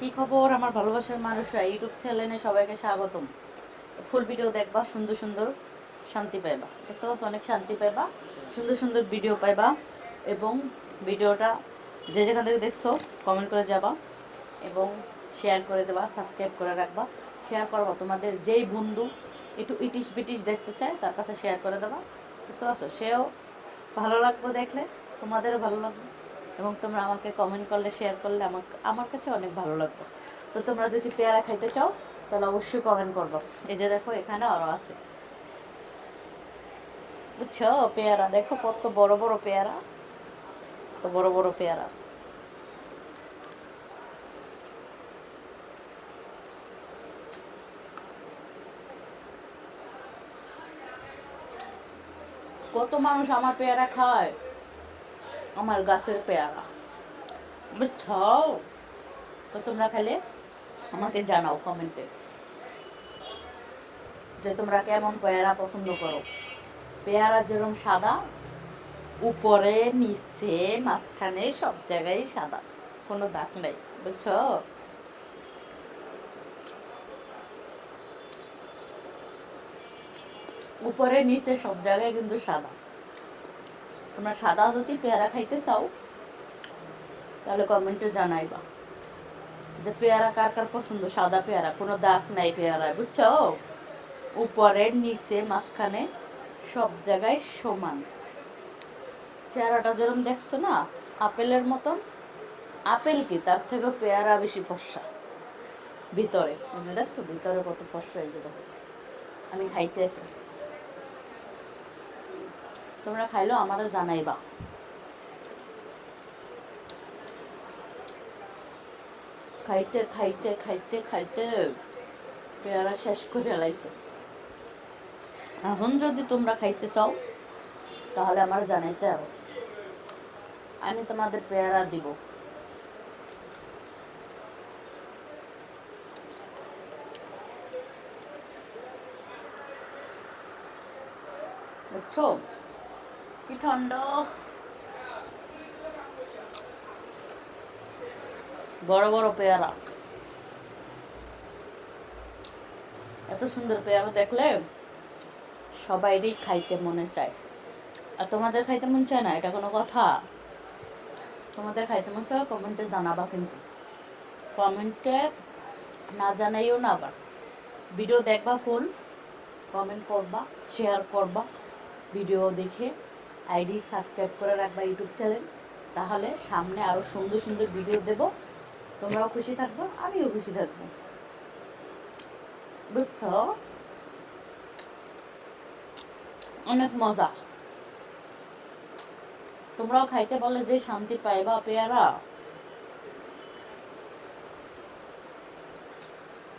কি খবর আমার ভালোবাসার মানুষরা, ইউটিউব চ্যানেলে সবাইকে স্বাগতম। ফুল ভিডিও দেখবা, সুন্দর সুন্দর শান্তি পাইবা, বুঝতে পারছো? অনেক শান্তি পাইবা, সুন্দর সুন্দর ভিডিও পাইবা। এবং ভিডিওটা যে যেখান থেকে দেখছো কমেন্ট করে যাবা এবং শেয়ার করে দেবা, সাবস্ক্রাইব করে রাখবা। শেয়ার করবা, তোমাদের যেই বন্ধু একটু ইটিস বিটিস দেখতে চায় তার কাছে শেয়ার করে দেবা, বুঝতে পারছো? সেও ভালো লাগবে দেখলে, তোমাদেরও ভালো লাগবে। এবং তোমরা আমাকে কমেন্ট করলে, শেয়ার করলে আমার কাছে অনেক ভালো লাগবে। তো তোমরা যদি পেয়ারা খাইতে চাও তাহলে অবশ্যই কমেন্ট করবো। এই যে দেখো, এখানে আরও আছে, বুঝছো? পেয়ারা দেখো, কত বড় বড় পেয়ারা, কত বড় বড় পেয়ারা। কত মানুষ আমার পেয়ারা খায়, আমার গাছের পেয়ারা, বুঝছো? তো তোমরা খেলে আমাকে জানাও কমেন্টে যে তোমরা কেমন পেয়ারা পছন্দ করো। পেয়ারা যেরকম সাদা, উপরে নিচে মাঝখানে সব জায়গায় সাদা, কোনো দাগ নাই, বুঝছো? উপরে নিচে সব জায়গায় কিন্তু সাদা। তোমরা সাদা যদি পেয়ারা খাইতে চাও তাহলে কমেন্টে জানাইবা যে পেয়ারা কার কার পছন্দ, সাদা পেয়ারা, কোনো দাগ নাই পেয়ারায়, বুঝছো? উপরে নিচে মাঝখানে সব জায়গায় সমান। চেহারাটা যেরকম দেখছো না আপেলের মতন, আপেল কি তার থেকেও পেয়ারা বেশি ফর্সা ভিতরে, বুঝে দেখছো ভিতরে কত ফর্সা? এই যে আমি খাইতেছি, তোমরা খাইলেও আমারও জানাইবা। খাইতে খাইতে খাইতে খাইতে পেয়ারা শেষ করে লাইছে। এখন যদি তোমরা খাইতে চাও তাহলে আমার জানাইতে হবে, আমি তোমাদের পেয়ারা দিব। বুঝছো কি ঠান্ডা, বড় বড় পেয়ারা, এত সুন্দর পেয়ারা দেখলে সবাইরই খাইতে মনে চায়। আর তোমাদের খাইতে মন চায় না এটা কোনো কথা? তোমাদের খাইতে মন চায় কমেন্টে জানাবা, কিন্তু কমেন্টে না জানাইও না। আবার ভিডিও দেখবা, ফুল কমেন্ট করবা, শেয়ার করবা, ভিডিও দেখে আইডি সাবস্ক্রাইব করে রাখবা ইউটিউব চ্যানেল। তাহলে সামনে আরও সুন্দর সুন্দর ভিডিও দেব, তোমরাও খুশি থাকবো, আমিও খুশি থাকবো, বুঝছো? অনেক মজা। তোমরাও খাইতে বলে যে শান্তি পাইবা পেয়ারা।